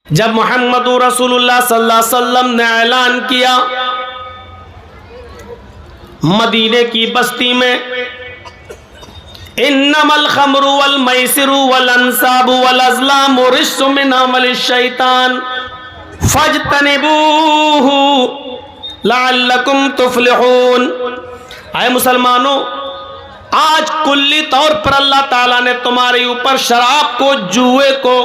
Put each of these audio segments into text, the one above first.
جب محمد رسول اللہ صلی اللہ علیہ وسلم نے اعلان کیا مدینے کی بستی میں انما الخمر والمیسر والانصاب والازلام رجس من عمل الشیطان فاجتنبوہ لعلکم تفلحون۔ اے مسلمانوں، آج کلی طور پر اللہ تعالیٰ نے تمہارے اوپر شراب کو، جوئے کو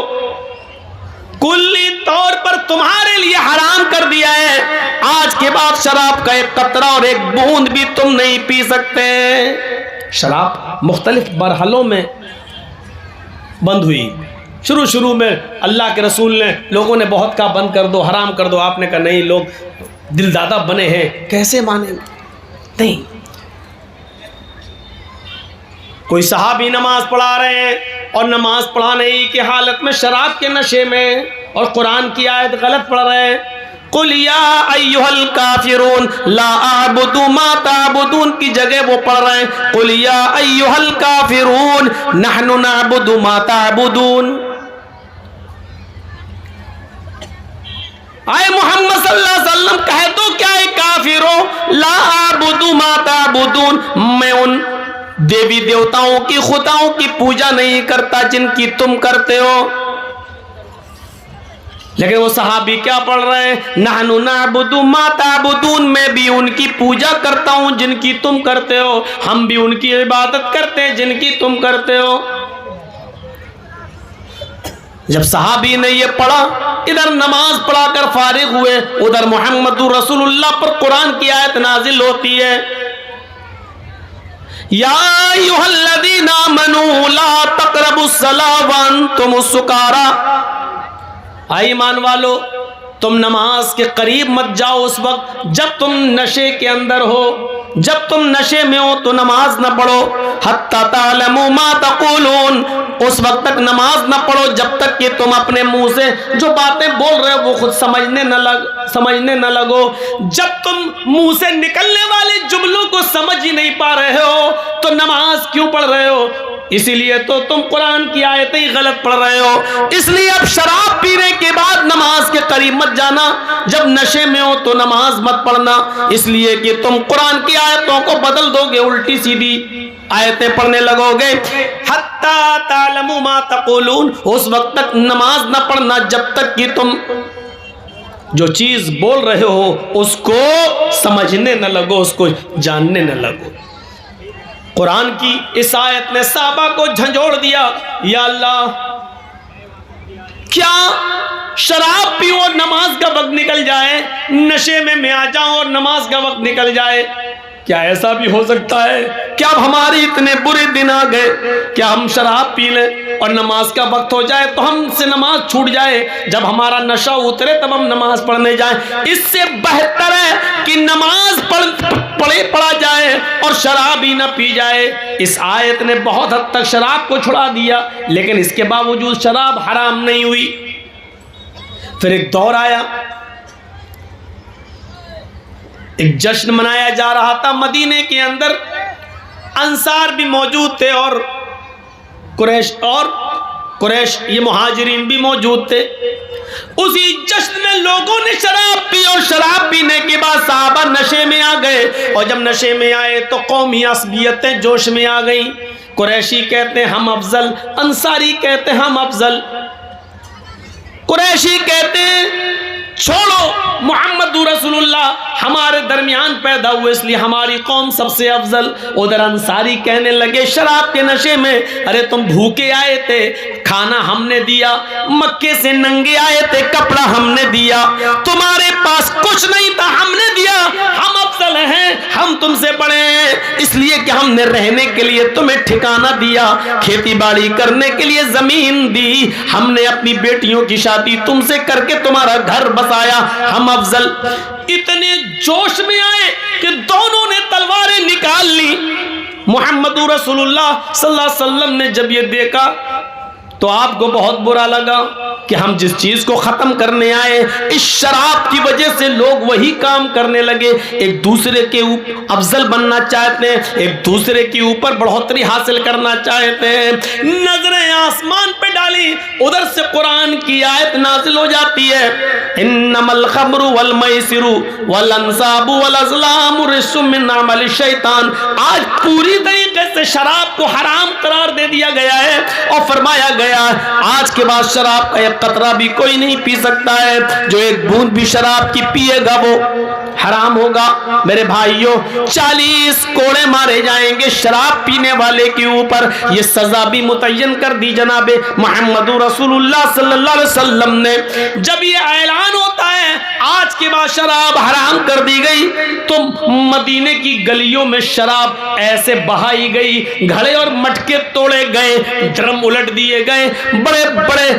کلی طور پر تمہارے لیے حرام کر دیا ہے۔ آج کے بعد شراب کا ایک قطرہ اور ایک بوند بھی تم نہیں پی سکتے۔ شراب مختلف مرحلوں میں بند ہوئی۔ شروع میں اللہ کے رسول نے، لوگوں نے بہت کہا بند کر دو، حرام کر دو، آپ نے کہا نہیں، لوگ دل دادا بنے ہیں، کیسے مانیں؟ نہیں۔ کوئی صحابی نماز پڑھا رہے ہیں اور نماز پڑھانے کی حالت میں شراب کے نشے میں اور قرآن کی آیت غلط پڑھ رہے ہیں۔ قُلْ يَا أَيُّهَا الْكَافِرُونَ لَا أَعْبُدُ مَا تَعْبُدُونَ کی جگہ وہ پڑھ رہے ہیں قُلْ يَا أَيُّهَا الْكَافِرُونَ نَحْنُ نَعْبُدُ مَا تَعْبُدُونَ۔ آئے محمد صلی اللہ علیہ وسلم کہہ دو کیا ہے کافروں، لا أعبد ما تعبدون، میں ان دیوی دیوتاؤں کی، خداؤں کی پوجا نہیں کرتا جن کی تم کرتے ہو۔ لیکن وہ صحابی کیا پڑھ رہے ہیں؟ نحن نعبد ما تعبدون، میں بھی ان کی پوجا کرتا ہوں جن کی تم کرتے ہو، ہم بھی ان کی عبادت کرتے ہیں جن کی تم کرتے ہو۔ جب صحابی نے یہ پڑھا، ادھر نماز پڑھا کر فارغ ہوئے، ادھر محمد رسول اللہ پر قرآن کی آیت نازل ہوتی ہے، یا ایھا الذین آمنوا لا تقربوا الصلاۃ وانتم سکارى، اے ایمان والو تم نماز کے قریب مت جاؤ اس وقت جب تم نشے کے اندر ہو، جب تم نشے میں ہو تو نماز نہ پڑھو، حتی تعلموا ما تقولون، اس وقت تک نماز نہ پڑھو جب تک کہ تم اپنے منہ سے جو باتیں بول رہے ہو وہ خود سمجھنے نہ لگو۔ جب تم منہ سے نکلنے والے جملوں کو سمجھ ہی نہیں پا رہے ہو تو نماز کیوں پڑھ رہے ہو؟ اسی لیے تو تم قرآن کی آیتیں غلط پڑھ رہے ہو۔ اس لیے اب شراب پینے کے بعد نماز کے قریب مت جانا، جب نشے میں ہو تو نماز مت پڑھنا، اس لیے کہ تم قرآن کی آیتوں کو بدل دو گے، الٹی سیدھی آیتیں پڑھنے لگو گے۔ حتی تعلموا ما تقولون، اس وقت تک نماز نہ پڑھنا جب تک کہ تم جو چیز بول رہے ہو اس کو سمجھنے نہ لگو، اس کو جاننے نہ لگو۔ قرآن کی اس آیت نے صحابہ کو جھنجھوڑ دیا، یا اللہ کیا شراب پیو اور نماز کا وقت نکل جائے، نشے میں آ جاؤں اور نماز کا وقت نکل جائے؟ کیا ایسا بھی ہو سکتا ہے؟ کیا اب ہماری اتنے برے دن آ گئے، کیا ہم شراب پی لیں اور نماز کا وقت ہو جائے تو ہم سے نماز چھوٹ جائے، جب ہمارا نشہ اترے تب ہم نماز پڑھنے جائیں؟ اس سے بہتر ہے کہ نماز پڑھا جائے اور شراب ہی نہ پی جائے۔ اس آیت نے بہت حد تک شراب کو چھڑا دیا، لیکن اس کے باوجود شراب حرام نہیں ہوئی۔ پھر ایک دور آیا، ایک جشن منایا جا رہا تھا مدینے کے اندر، انصار بھی موجود تھے اور قریش یہ مہاجرین بھی موجود تھے۔ اسی جشن میں لوگوں نے شراب پی اور شراب پینے کے بعد صحابہ نشے میں آ گئے، اور جب نشے میں آئے تو قومی عصبیتیں جوش میں آ گئیں۔ قریشی کہتے ہیں ہم افضل، انصاری کہتے ہیں ہم افضل۔ قریشی کہتے ہیں چھوڑو، محمد رسول اللہ ہمارے درمیان پیدا ہوئے اس لیے ہماری قوم سب سے افضل۔ ادھر انصاری کہنے لگے شراب کے نشے میں، ارے تم بھوکے آئے تھے، کھانا ہم نے دیا، مکے سے ننگے آئے تھے، کپڑا ہم نے دیا، تمہارے پاس کچھ نہیں تھا، ہم نے دیا، ہم افضل ہیں، ہم تم سے بڑے ہیں، اس لیے کہ ہم نے رہنے کے لیے تمہیں ٹھکانہ دیا، کھیتی باڑی کرنے کے لیے زمین دی، ہم نے اپنی بیٹیوں کی شادی تم سے کر کے تمہارا گھر بسایا، ہم افضل۔ اتنے جوش میں آئے کہ دونوں نے تلواریں نکال لی۔ محمد رسول اللہ صلی اللہ علیہ وسلم نے جب یہ دیکھا تو آپ کو بہت برا لگا، کہ ہم جس چیز کو ختم کرنے آئے اس شراب کی وجہ سے لوگ وہی کام کرنے لگے، ایک دوسرے کے اوپر افضل بننا چاہتے ہیں، ایک دوسرے کے اوپر بڑھوتری حاصل کرنا چاہتے ہیں۔ نظریں آسمان پہ ڈالی، ادھر سے قرآن کی آیت نازل ہو جاتی ہے، انما الخمر والمیسر والانصاب والازلام رجس من عمل الشیطان۔ آج پوری طریقے سے شراب کو حرام قرار دے دیا گیا ہے اور فرمایا گیا آج کے بعد شراب کا ایک قطرہ بھی کوئی نہیں پی سکتا ہے، جو ایک بوند بھی شراب کی پیے گا وہ حرام ہوگا۔ میرے بھائیوں 40 کوڑے مارے جائیں گے شراب پینے والے کے اوپر، یہ سزا بھی متعین کر دی جناب محمد رسول اللہ صلی اللہ علیہ وسلم نے۔ جب یہ اعلان ہوتا ہے آج کے بعد شراب حرام کر دی گئی تو مدینے کی گلیوں میں شراب ایسے بہائی گئی، گھڑے اور مٹکے توڑے گئے، ڈرم الٹ دیے گئے، بڑے بڑے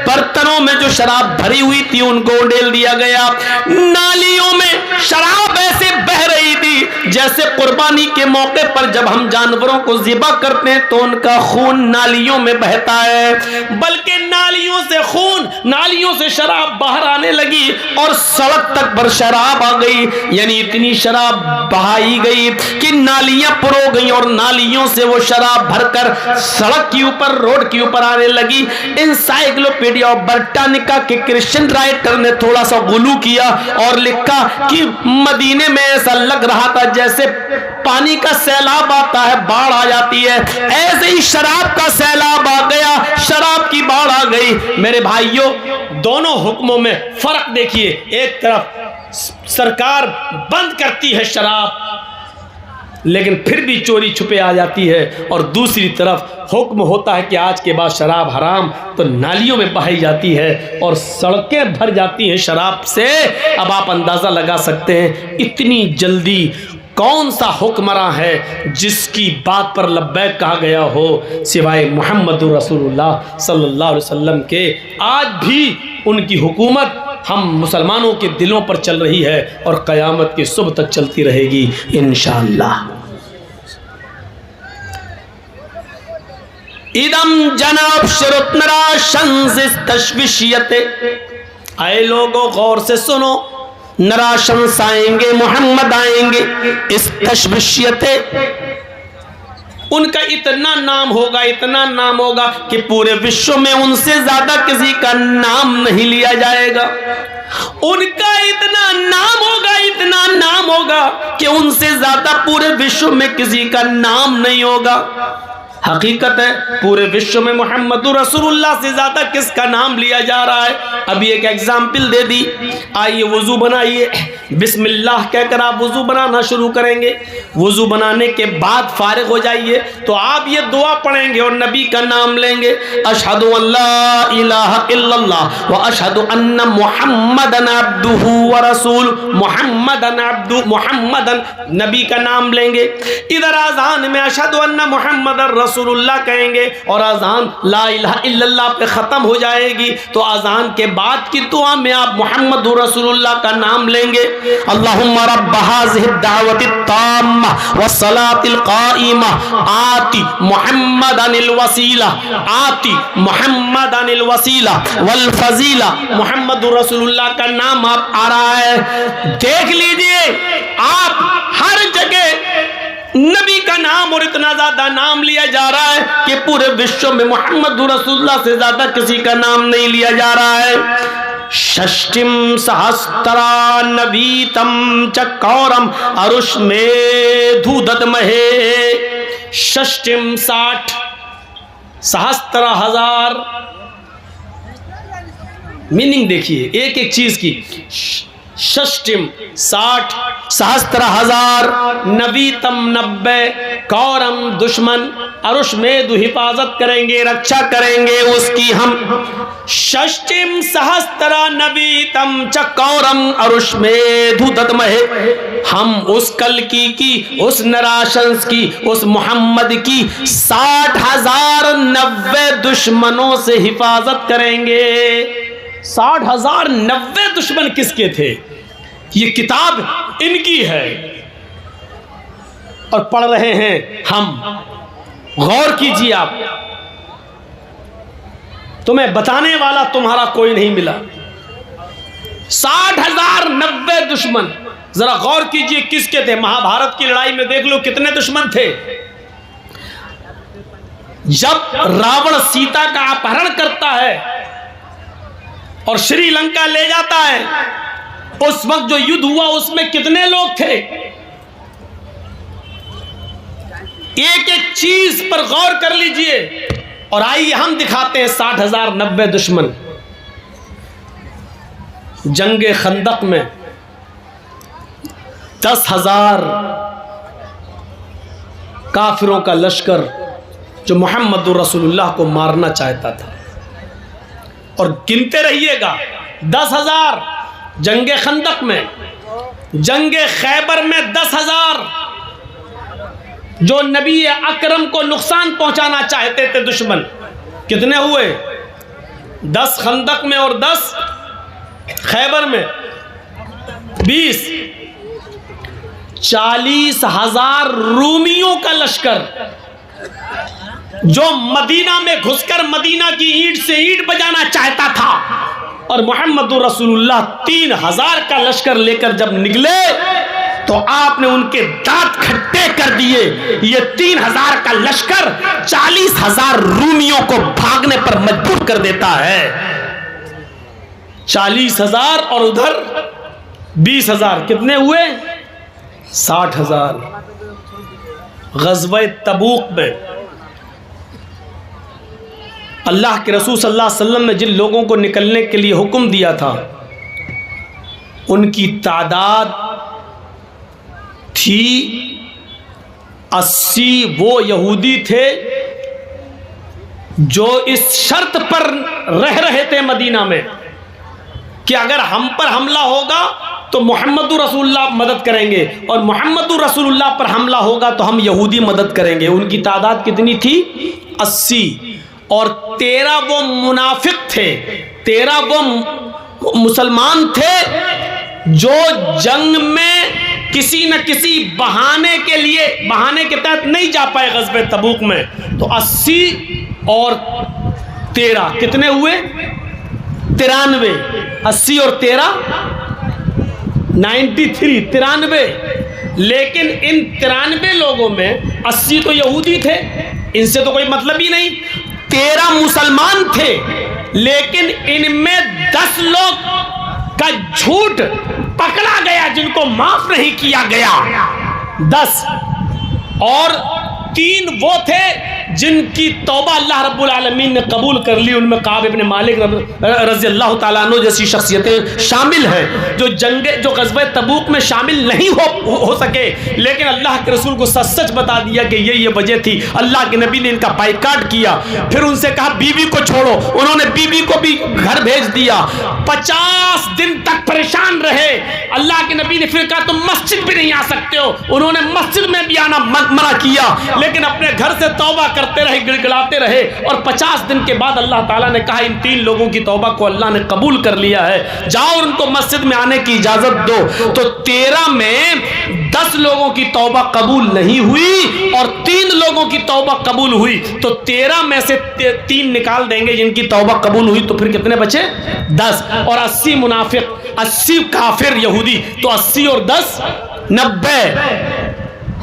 برتنوں میں جو شراب بھری ہوئی تھی ان کو ڈال دیا گیا، نالیوں میں شراب ایسے بہ رہی تھی جیسے قربانی کے موقع پر جب ہم جانوروں کو ذبح کرتے ہیں تو ان کا خون نالیوں میں بہتا ہے، بلکہ نالیوں سے خون، نالیوں سے شراب باہر آنے لگی اور سڑک تک پر شراب آ گئی، یعنی اتنی شراب بہائی گئی کہ نالیاں پرو گئی اور نالیوں سے وہ شراب بھر کر سڑک کے اوپر، روڈ کے اوپر آنے لگی۔ انسائکلوپیڈیا آف برٹانیکا کے کرسچن رائٹر نے تھوڑا سا غلو کیا اور لکھا کہ مدینے میں ایسا لگ رہا تھا جیسے پانی کا سیلاب آتا ہے، باڑھ آ جاتی ہے، ایسے ہی شراب کا سیلاب آ گیا، شراب کی باڑھ آ گئی۔ میرے بھائیوں دونوں حکموں میں فرق دیکھیے، ایک طرف سرکار بند کرتی ہے شراب لیکن پھر بھی چوری چھپے آ جاتی ہے، اور دوسری طرف حکم ہوتا ہے کہ آج کے بعد شراب حرام، تو نالیوں میں بہائی جاتی ہے اور سڑکیں بھر جاتی ہیں شراب سے۔ اب آپ اندازہ لگا سکتے ہیں اتنی جلدی کون سا حکمراں ہے جس کی بات پر لبیک کہا گیا ہو سوائے محمد رسول اللہ صلی اللہ علیہ وسلم کے۔ آج بھی ان کی حکومت ہم مسلمانوں کے دلوں پر چل رہی ہے اور قیامت کی صبح تک چلتی رہے گی انشاءاللہ۔ ادم جناب شرط نرا شنز تشویشیت، اے لوگوں غور سے سنو، نرا شمس آئیں گے، محمد آئیں گے، اس تشویشیت ان کا اتنا نام ہوگا، اتنا نام ہوگا کہ پورے وشو میں ان سے زیادہ کسی کا نام نہیں لیا جائے گا، ان کا اتنا نام ہوگا، اتنا نام ہوگا کہ ان سے زیادہ پورے وشو میں کسی کا نام نہیں ہوگا۔ حقیقت ہے پورے وشو میں محمد رسول اللہ سے زیادہ کس کا نام لیا جا رہا ہے؟ ابھی ایک ایگزامپل دے دی، آئیے وضو بنائیے، بسم اللہ کہہ کر آپ وضو بنانا شروع کریں گے، وضو بنانے کے بعد فارغ ہو جائیے تو آپ یہ دعا پڑھیں گے اور نبی کا نام لیں گے، اشہد ان لا الہ الا اللہ واشہد ان محمدن عبدہ ورسول، محمدن نبی کا نام لیں گے۔ ادھر اذان میں اشہد ان محمد رسول اللہ کہیں گے اور اذان لا الہ الا اللہ پہ ختم ہو جائے گی، تو اذان کے بعد کی دعا میں آپ محمد رسول اللہ کا نام لیں گے، اللہم رب هذه الدعوة التامة والصلاة القائمة آتی محمدا الوسیلہ، آتی محمدا الوسیلہ والفضیلہ، محمد رسول اللہ کا نام آپ آ رہا ہے، دیکھ لیجئے آپ ہر جگہ نبی کا نام اور اتنا زیادہ نام لیا جا رہا ہے کہ پورے وشو میں محمد رسول اللہ سے زیادہ کسی کا نام نہیں لیا جا رہا ہے۔ ششٹم سہسترا نویتم چکورم اروش میں دھودت مہے، ششٹم 60، سہسترا 1000، میننگ دیکھیے ایک ایک چیز کی، ششٹم 60، سہسترا 1000، نویتم 90، کورم دشمن، اروش میدو حفاظت کریں گے، رکشا کریں گے اس کی ہم، ششٹم سہسترا نویتم چکورم اروش میدو ددمہے، ہم اس کلکی کی، اس نراشنس کی، اس محمد کی 60,000 90 دشمنوں سے حفاظت کریں گے۔ 60,000 90 دشمن کس کے تھے؟ یہ کتاب ان کی ہے اور پڑھ رہے ہیں ہم، غور کیجیے آپ، تمہیں بتانے والا تمہارا کوئی نہیں ملا. 60,090 دشمن. ذرا غور کیجئے کس کے تھے. مہا بھارت کی لڑائی میں دیکھ لو کتنے دشمن تھے. جب راون سیتا کا اپہرن کرتا ہے اور شری لنکا لے جاتا ہے, اس وقت جو یدھ ہوا اس میں کتنے لوگ تھے. ایک ایک چیز پر غور کر لیجئے اور آئیے ہم دکھاتے ہیں 60,090 دشمن. جنگ خندق میں 10,000 کافروں کا لشکر جو محمد رسول اللہ کو مارنا چاہتا تھا. اور گنتے رہیے گا 10,000 جنگ خندق میں, جنگ خیبر میں 10,000 جو نبی اکرم کو نقصان پہنچانا چاہتے تھے دشمن. کتنے ہوئے؟ 10 خندق میں اور 10 خیبر میں 20. 40,000 رومیوں کا لشکر جو مدینہ میں گھس کر مدینہ کی اینٹ سے اینٹ بجانا چاہتا تھا. اور محمد رسول اللہ 3,000 کا لشکر لے کر جب نکلے تو آپ نے ان کے دانت کھٹے کر دیے. یہ 3,000 کا لشکر 40,000 رومیوں کو بھاگنے پر مجبور کر دیتا ہے. 40,000 اور ادھر 20,000 کتنے ہوئے؟ 60,000. غزوہ تبوک میں اللہ کے رسول صلی اللہ علیہ وسلم نے جن لوگوں کو نکلنے کے لیے حکم دیا تھا ان کی تعداد تھی 80. وہ یہودی تھے جو اس شرط پر رہ رہے تھے مدینہ میں کہ اگر ہم پر حملہ ہوگا تو محمد رسول اللہ مدد کریں گے, اور محمد رسول اللہ پر حملہ ہوگا تو ہم یہودی مدد کریں گے. ان کی تعداد کتنی تھی؟ 80. اور 13 وہ منافق تھے, 13 وہ مسلمان تھے جو جنگ میں کسی نہ کسی بہانے کے لیے, بہانے کے تحت نہیں جا پائے غزوہ تبوک میں. تو 80 اور 13 کتنے ہوئے؟ 93. 80 اور 13 93, 93. لیکن ان 93 لوگوں میں 80 تو یہودی تھے, ان سے تو کوئی مطلب ہی نہیں. 13 مسلمان تھے لیکن ان میں 10 لوگ کا جھوٹ پکڑا گیا جن کو معاف نہیں کیا گیا. 10 اور 3 وہ تھے جن کی توبہ اللہ رب العالمین نے قبول کر لی. ان میں کعب ابن مالک رضی اللہ تعالیٰ عنہ جیسی شخصیتیں شامل ہیں جو غزوہ تبوک میں شامل نہیں ہو سکے, لیکن اللہ کے رسول کو سچ سچ بتا دیا کہ یہ وجہ تھی. اللہ کے نبی نے ان کا بائیکاٹ کیا, پھر ان سے کہا بیوی کو چھوڑو, انہوں نے بیوی کو بھی گھر بھیج دیا. 50 دن تک پریشان رہے. اللہ کے نبی نے پھر کہا تم مسجد بھی نہیں آ سکتے ہو, انہوں نے مسجد میں بھی آنا منع کیا, لیکن اپنے گھر سے توبہ کرتے رہے, گڑگڑاتے رہے. اور 50 دن کے بعد اللہ تعالیٰ نے کہا ان 3 لوگوں کی توبہ کو اللہ نے قبول کر لیا ہے, جاؤ ان کو مسجد میں آنے کی اجازت دو. تو 13 میں 10 لوگوں کی توبہ قبول نہیں ہوئی اور 3 لوگوں کی توبہ قبول ہوئی. تو 13 میں سے 3 نکال دیں گے جن کی توبہ قبول ہوئی, تو پھر کتنے بچے؟ 10. اور 80 منافق, 80 کافر یہودی, تو 80 اور 10 90.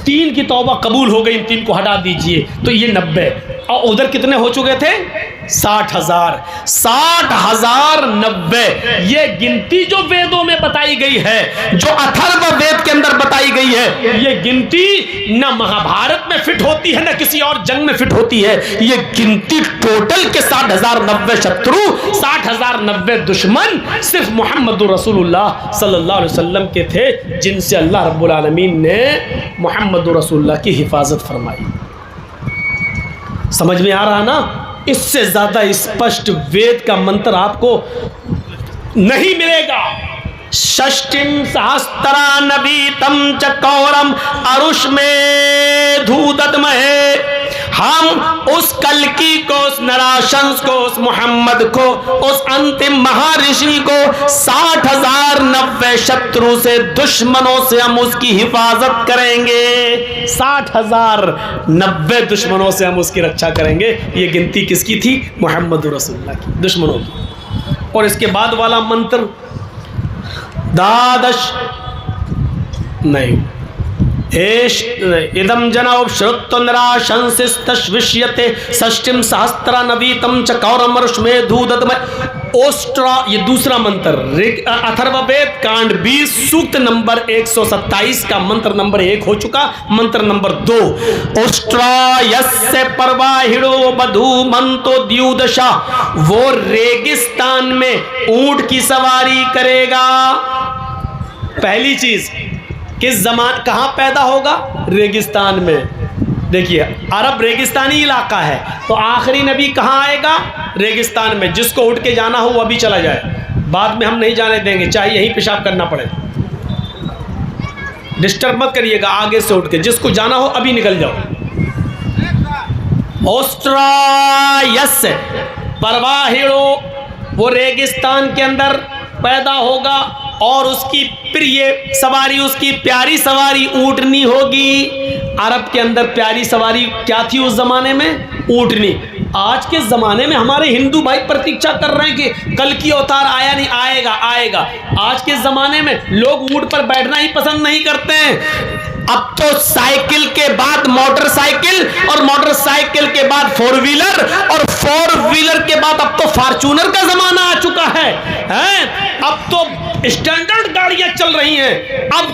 3 کی توبہ قبول ہو گئی, ان 3 کو ہٹا دیجئے تو یہ 90. اور ادھر کتنے ہو چکے تھے؟ 60,000. 60,090 یہ گنتی جو ویدوں میں بتائی گئی ہے, جو اتھرو وید کے اندر بتائی گئی ہے, یہ گنتی نہ مہابھارت میں فٹ ہوتی ہے نہ کسی اور جنگ میں فٹ ہوتی ہے. یہ گنتی ٹوٹل کے 60,090 شترو, 60,090 دشمن صرف محمد رسول اللہ صلی اللہ علیہ وسلم کے تھے جن سے اللہ رب العالمین نے محمد رسول اللہ کی حفاظت فرمائی. سمجھ میں آ رہا نا؟ اس سے زیادہ اسپشٹ وید کا منتر آپ کو نہیں ملے گا. ششٹم سہسترا نبیتم چکورم اروش میں دھودت مہے. ہم اس کلکی کو, اس نراشنس کو, اس محمد کو, اس انتم مہارشی کو 60,090 شترو سے، دشمنوں سے ہم اس کی حفاظت کریں گے. 60,090 دشمنوں سے ہم اس کی رکشا کریں گے. یہ گنتی کس کی تھی؟ محمد رسول اللہ کی، دشمنوں کی. اور اس کے بعد والا منتر دادش نہیں، ادم جناب شرطنرا شنسستشوشیتے سشٹم سہسترا نویتم چکورم رشمے دودت میں اوسٹرا. یہ دوسرا منتر اتھرو وید کانڈ 20 سوکت نمبر 127 کا منتر نمبر 1 ہو چکا. منتر نمبر 2 اوسٹرا یس پرواہڑو بدھو منتو دیودشا، وہ ریگستان میں اونٹ کی سواری کرے گا. پہلی چیز کس زمان کہاں پیدا ہوگا؟ ریگستان میں. دیکھیے عرب ریگستانی علاقہ ہے، تو آخری نبی کہاں آئے گا؟ ریگستان میں. جس کو اٹھ کے جانا ہو وہ ابھی چلا جائے، بعد میں ہم نہیں جانے دیں گے، چاہے یہیں پیشاب کرنا پڑے. ڈسٹرب مت کریے گا آگے سے اٹھ کے. جس کو جانا ہو ابھی نکل جاؤ. اوسٹرا یس پرواہڑو، وہ ریگستان کے اندر پیدا ہوگا اور اس کی پریہ سواری، اس کی پیاری سواری اونٹنی ہوگی. عرب کے اندر پیاری سواری کیا تھی اس زمانے میں؟ اونٹنی. آج کے زمانے میں ہمارے ہندو بھائی پرتیکشا کر رہے ہیں کہ کل کی اوتار آیا نہیں، آئے گا آئے گا. آج کے زمانے میں لوگ اونٹ پر بیٹھنا ہی پسند نہیں کرتے ہیں. اب تو سائیکل کے بعد موٹر سائیکل، اور موٹر سائیکل کے بعد 4 ویلر، اور 4 ویلر کے بعد اب تو فارچونر کا زمانہ آ چکا ہے. اب تو اسٹینڈرڈ گاڑیاں چل رہی ہیں. اب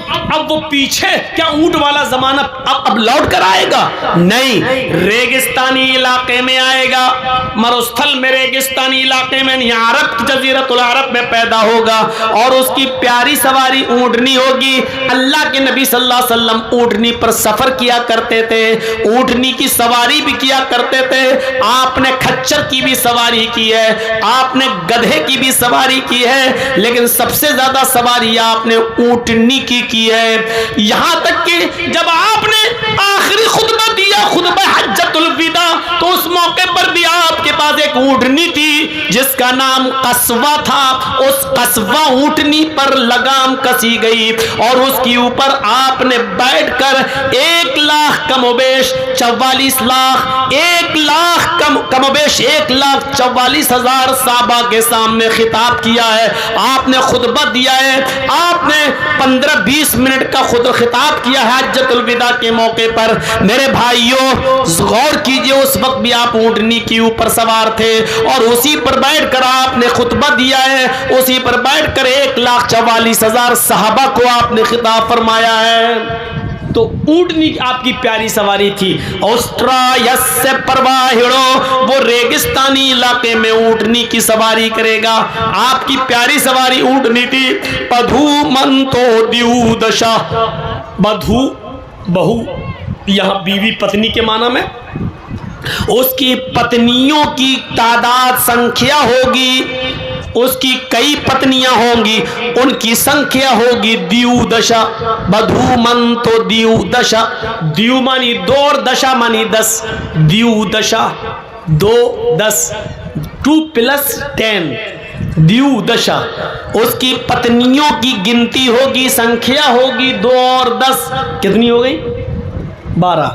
وہ پیچھے کیا اونٹ والا زمانہ اب لوٹ کر آئے گا؟ نہیں، ریگستانی علاقے میں آئے گا. مروستھل میں ریگستانی علاقے میں نہیں، عرب جزیرت العرب میں پیدا ہوگا اور اس کی پیاری سواری اونٹنی ہوگی. اللہ کے نبی صلی اللہ علیہ وسلم اونٹنی پر سفر کیا کرتے تھے، اونٹنی کی سواری بھی کیا کرتے تھے. آپ نے کھچر کی بھی سواری کی ہے، آپ نے گدھے کی بھی سواری کی ہے، لیکن سب سے زیادہ سواری آپ نے اونٹنی کی ہے. یہاں تک کہ جب آپ نے آخری خطبہ دیا، خطبہ حجۃ الوداع، تو اس موقع پر بھی آپ کے پاس ایک اونٹنی تھی جس کا نام قصوہ تھا. اس قصوہ اونٹنی پر لگام کسی گئی اور اس کے اوپر آپ نے بیٹھ کر 1,44,000 صحابہ کے سامنے خطاب کیا ہے. آپ نے خطبہ دیا ہے، آپ نے 15-20 منٹ کا خطاب کیا ہے حجۃ الوداع کے موقع پر. میرے بھائیوں غور کیجئے، اس وقت بھی آپ اونٹنی کے اوپر سوار تھے اور اسی پر بیٹھ کر آپ نے خطبہ دیا ہے. اسی پر بیٹھ کر 1,44,000 صحابہ کو آپ نے خطاب فرمایا ہے. تو اونٹنی آپ کی پیاری سواری تھی. اوسٹرا یس سے پرواہڑو، وہ ریگستانی علاقے میں اونٹنی کی سواری کرے گا. آپ کی پیاری سواری اونٹنی تھی. بدھو منتو دیودشا، بدھو بہو، یہاں بیوی پتنی کے معنی میں. اس کی پتنیوں کی تعداد سنکھیا ہوگی، اس کی کئی پتنیاں ہوں گی، ان کی سنکھیا ہوگی دیودشا. بدھو منتو دیودشا، دیو مانی 2 اور دشا مانی 10. دیودشا 2 10، 2 + 10 دیودشا. اس کی پتنیوں کی گنتی ہوگی، سنکھیا ہوگی 2 اور 10. کتنی ہو گئی؟ 12.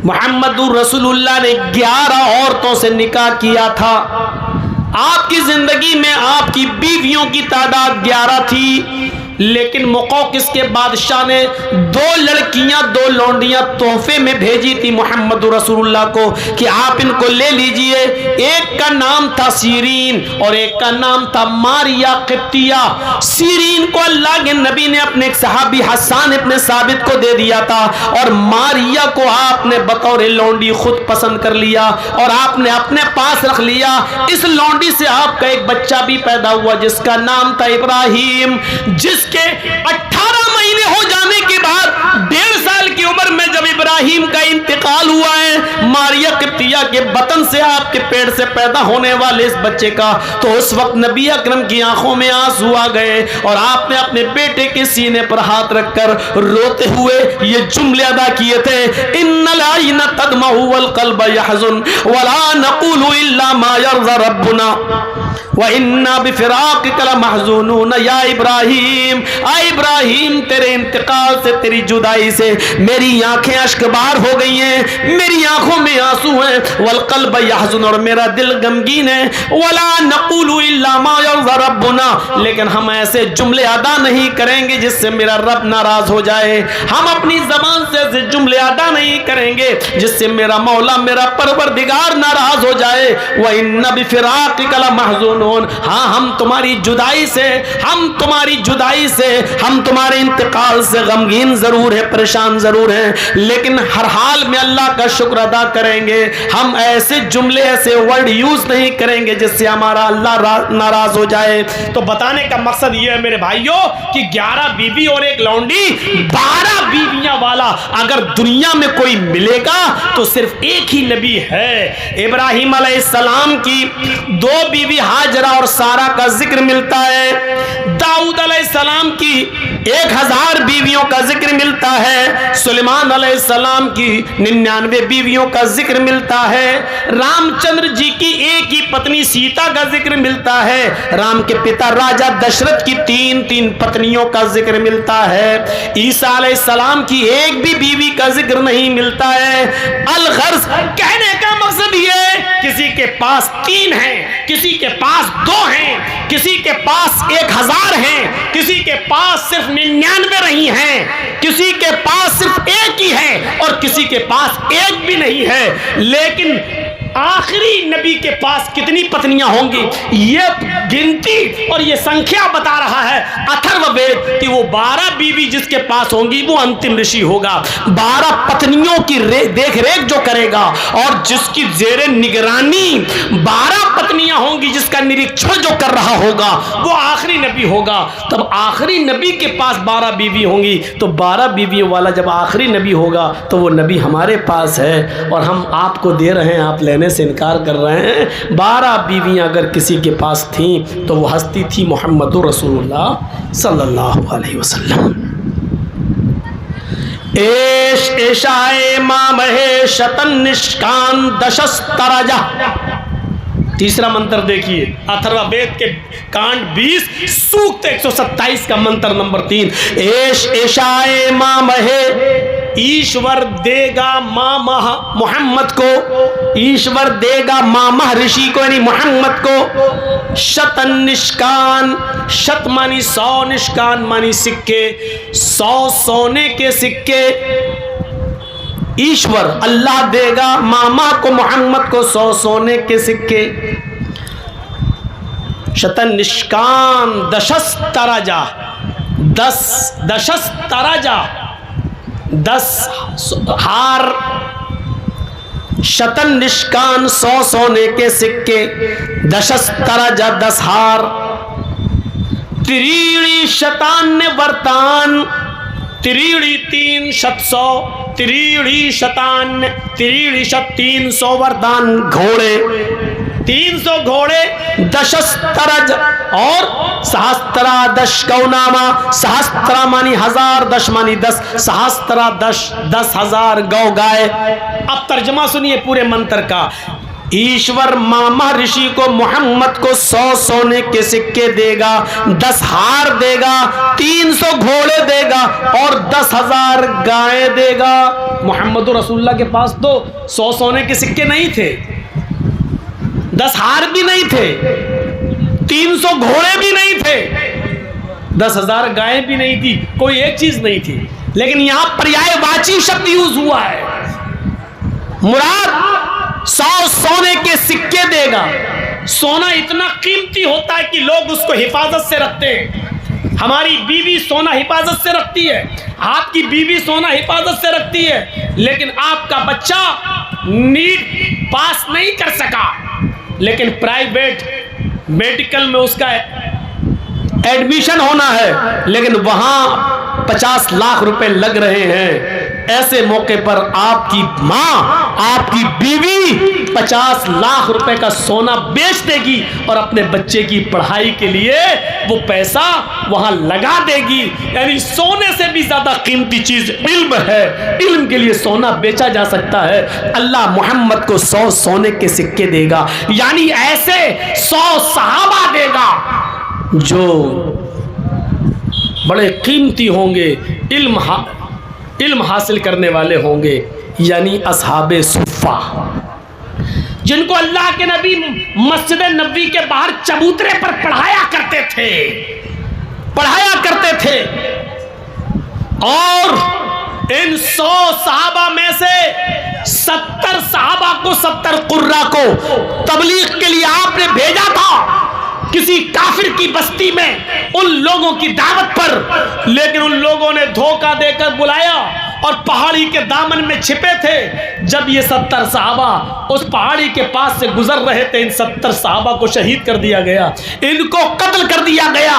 محمد رسول اللہ نے 11 عورتوں سے نکاح کیا تھا. آپ کی زندگی میں آپ کی بیویوں کی تعداد 11 تھی، لیکن مقوقس کے بادشاہ نے 2 لڑکیاں 2 لونڈیاں تحفے میں بھیجی تھی محمد رسول اللہ کو کہ آپ ان کو لے لیجئے. ایک کا نام تھا سیرین اور ایک کا نام تھا ماریا قبطیہ. سیرین کو اللہ کے نبی نے اپنے ایک صحابی حسان ابن ثابت کو دے دیا تھا اور ماریا کو آپ نے بطور لونڈی خود پسند کر لیا اور آپ نے اپنے پاس رکھ لیا. اس لونڈی سے آپ کا ایک بچہ بھی پیدا ہوا جس کا نام تھا ابراہیم، جس کے 18 مہینے ہو جانے کے بعد 1.5 سال کی عمر میں جب ابراہیم کا انتقال ہوا ہے ماریہ قبطیہ کے بطن سے آپ کے پیٹ سے پیدا ہونے والے اس بچے کا، تو اس وقت نبی اکرم کی آنکھوں میں آنسو آ گئے اور آپ نے اپنے بیٹے کے سینے پر ہاتھ رکھ کر روتے ہوئے یہ جملے ادا کیے تھے، ان العین تدمع والقلب يحزن ولا نقول الا ما يرضى ربنا وَإِنَّا بِفِرَاقِكَ لَمَحْزُونُونَ یا ابراہیم، اے ابراہیم تیرے انتقال سے، تیری جدائی سے میری آنکھیں اشکبار ہو گئی ہیں، میری آنکھوں میں آنسو ہیں، وَالْقَلْبَ يَحْزُنُ اور میرا دل غمگین ہے، وَلَا نَقُولُ إِلَّا مَا يَرْضَى رَبُّنَا لیکن ہم ایسے جملے ادا نہیں کریں گے جس سے میرا رب ناراض ہو جائے، ہم اپنی زبان سے ایسے جملے ادا نہیں کریں گے جس سے میرا مولا میرا پروردگار ناراض ہو جائے، وَإِنَّ بِفِرَاقِكَ لَمَحْزُونُونَ ہاں ہم تمہاری جدائی سے، ہم تمہارے انتقال سے غمگین ضرور ہے، پریشان ضرور ہیں، لیکن ہر حال میں اللہ کا شکر ادا کریں گے، ہم ایسے جملے ایسے ورڈ یوز نہیں کریں گے جس سے ہمارا اللہ ناراض ہو جائے۔ تو بتانے کا مقصد یہ ہے میرے بھائیوں کہ 11 بیوی اور ایک لونڈی، 12 بیویاں والا اگر دنیا میں کوئی ملے گا تو صرف ایک ہی نبی ہے۔ ابراہیم علیہ السلام کی 2 بیوی حاجرہ اور سارہ کا ذکر ملتا ہے، داؤد علیہ السلام کی 1000 بیویوں کا ذکر ملتا ہے، سلیمان علیہ السلام کی 99 بیویوں کا ذکر ملتا ہے، رام چندر جی کی ایک ہی پتنی سیتا کا ذکر ملتا ہے، رام کے پتا راجہ دشرت کی 3 پتنیوں کا ذکر ملتا ہے، عیسیٰ علیہ السلام کی ایک بھی بیوی کا ذکر نہیں ملتا ہے۔ الغرض کہنے کا مقصد یہ کسی کے پاس 3 ہیں، کسی کے پاس 2 ہیں، کسی کے پاس 1000 ہیں، کسی کے پاس صرف 99 رہی ہیں، کسی کے پاس صرف ایک ہی ہے اور کسی کے پاس ایک بھی نہیں ہے، لیکن آخری نبی کے پاس کتنی پتنیاں ہوں گی یہ گنتی اور یہ سنکھیا بتا رہا ہے اتھرو وید کہ وہ 12 بیوی جس کے پاس ہوں گی وہ انتم رشی ہوگا، 12 پتنیوں کی دیکھ ریکھ جو کرے گا اور جس کی زیر نگرانی 12 پتنیاں ہوں گی، جس کا نریکشن جو کر رہا ہوگا وہ آخری نبی ہوگا۔ تب آخری نبی کے پاس 12 بیوی ہوں گی تو 12 بیویوں والا جب آخری نبی ہوگا تو وہ نبی ہمارے پاس ہے اور ہم آپ کو دے رہے ہیں، آپ لینے سے انکار کر رہے ہیں۔ 12 بیویاں اگر کسی کے پاس تھیں تو وہ ہستی تھی محمد رسول اللہ صلی اللہ علیہ وسلم۔ ایش ایشائے مام ہے شتن نشکان دشسترجہ، تیسرا منتر دیکھیے اتھروا وید کے کانڈ 20 سوکت 127 کا منتر نمبر 3، ایش ایشائے مام ہے، ایشور دے گا ماں محمد کو، ایشور دے گا ماں رشی کو یعنی محمد کو، شتن نشکان، شت مانی 100، نشکان مانی سکے، 100 سونے کے سکے، ایشور اللہ دے گا ماما کو محمد کو 100 سونے کے سکے، شتن نشکان دشسترجہ، 10 ہار، شتن نشکان 100 سونے کے سکے، دشسترجہ 10 ہار، تریڑی شتان ورتان، تریڑی 3 شت 100، تریڑی شتان، تریڑی شت 300 وردان گھوڑے، 300 گھوڑے، دشسترج اور سہسترا دش کو ناما، سہسترا مانی 1000، دش مانی 10، سہسترا 10,000 گو گائے۔ اب ترجمہ سنیے پورے منتر کا، ایشور ماما رشی کو محمد کو 100 سونے کے سکے دے گا، 10 ہار دے گا، 300 گھوڑے دے گا اور 10,000 گائے دے گا۔ محمد رسول اللہ کے پاس تو 100 سونے کے سکے نہیں تھے، 10 ہار بھی نہیں تھے، 300 گھوڑے بھی نہیں تھے، 10,000 گائے بھی نہیں تھی، کوئی ایک چیز نہیں تھی، لیکن یہاں پریائے واچی شبد یوز ہوا ہے، مراد 100 سونے کے سکے دے گا۔ سونا اتنا قیمتی ہوتا ہے کہ لوگ اس کو حفاظت سے رکھتے ہیں، ہماری بیوی سونا حفاظت سے رکھتی ہے، آپ کی بیوی سونا حفاظت سے رکھتی ہے، لیکن آپ کا بچہ نیٹ پاس نہیں کر سکا، لیکن پرائیویٹ میڈیکل میں اس کا ایڈمیشن ہونا ہے، لیکن وہاں 50 لاکھ روپے لگ رہے ہیں، ایسے موقع پر آپ کی ماں، آپ کی بیوی 50 لاکھ روپے کا سونا بیچ دے گی اور اپنے بچے کی پڑھائی کے لیے وہ پیسہ وہاں لگا دے گی. یعنی سونے سے بھی زیادہ قیمتی چیز علم ہے. علم کے لیے سونا بیچا جا سکتا ہے. اللہ محمد کو 100 سونے کے سکے دے گا، یعنی ایسے 100 صحابہ دے گا جو بڑے قیمتی ہوں گے، علم حاصل کرنے والے ہوں گے، یعنی اصحاب صفہ، جن کو اللہ کے نبی مسجد نبوی کے باہر چبوترے پر پڑھایا کرتے تھے. اور ان 100 صحابہ میں سے 70 صحابہ کو، 70 قرہ کو تبلیغ کے لیے آپ نے بھیجا تھا کسی کافر کی بستی میں ان لوگوں کی دعوت پر، لیکن ان لوگوں نے دھوکہ دے کر بلایا اور پہاڑی کے دامن میں چھپے تھے. جب یہ 70 صحابہ اس پہاڑی کے پاس سے گزر رہے تھے، ان 70 صحابہ کو شہید کر دیا گیا، ان کو قتل کر دیا گیا.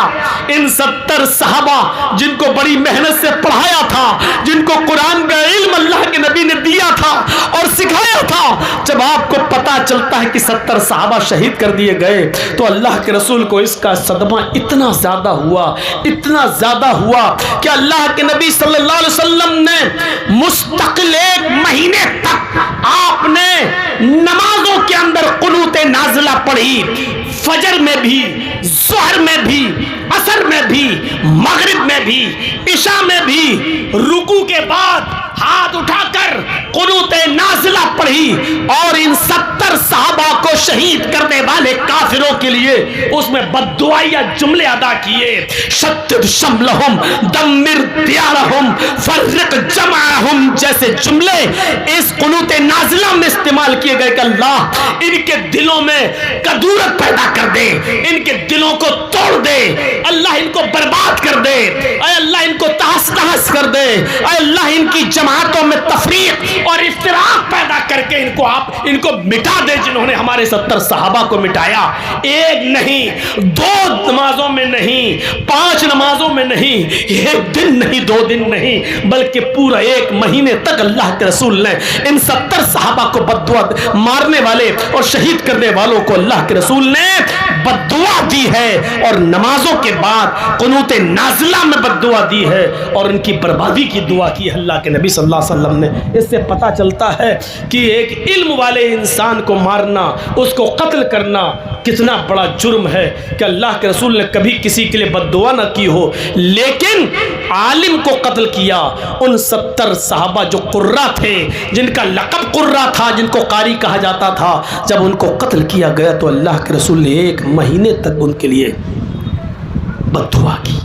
ان 70 صحابہ جن کو بڑی محنت سے پڑھایا تھا، جن کو قرآن کا علم اللہ کے نبی نے دیا تھا اور سکھایا تھا، جب آپ کو پتا چلتا ہے کہ 70 صحابہ شہید کر دیے گئے تو اللہ کے رسول کو اس کا صدمہ اتنا زیادہ ہوا کہ اللہ کے نبی صلی اللہ علیہ وسلم نے مستقل 1 مہینے تک آپ نے نمازوں کے اندر قنوت نازلہ پڑھی. فجر میں بھی، ظہر میں بھی، عصر میں بھی، مغرب میں بھی، عشاء میں بھی، رکوع کے بعد ہاتھ اٹھا کر قنوت نازلہ پڑھی. اور ان 70 صحابہ کو شہید کرنے والے کافروں کے لیے اس میں بد دعائیہ جملے ادا کیے. شتت شملہم، دمر دیارہم، فرق جمعہم جیسے جملے اس قنوت نازلہ میں استعمال کیے گئے کہ اللہ ان کے دلوں میں کدورت پیدا کر دے، ان کے دلوں کو توڑ دے، اللہ ان کو برباد کر دے، اے اللہ ان کو تہس نہس کر دے، اے اللہ ان کی جماعتوں میں تفریق اور افتراق پیدا کر کے ان کو مٹا دے، جنہوں نے ہمارے 70 صحابہ کو مٹایا. 1 نہیں، 2 نمازوں میں نہیں، 5 نمازوں میں نہیں، 1 دن نہیں، 2 دن نہیں، بلکہ پورا 1 مہینے تک اللہ کے رسول نے ان 70 صحابہ کو بددعا، مارنے والے اور شہید کرنے والوں کو اللہ کے رسول نے بددعا دی ہے، اور نمازوں کے بعد قنوت نازلہ میں بددعا دی ہے اور ان کی بربادی کی دعا کی اللہ کے نبی صلی اللہ علیہ وسلم نے. اس سے پتہ چلتا ہے کہ ایک علم والے انسان کو مارنا، اس کو قتل کرنا کتنا بڑا جرم ہے کہ اللہ کے رسول نے کبھی کسی کے لیے بددعا نہ کی ہو، لیکن عالم کو قتل کیا. ان 70 صحابہ جو قرہ تھے، جن کا لقب قرہ تھا، جن کو قاری کہا جاتا تھا، جب ان کو قتل کیا گیا تو اللہ کے رسول نے 1 مہینے تک ان کے لیے بددعا کی.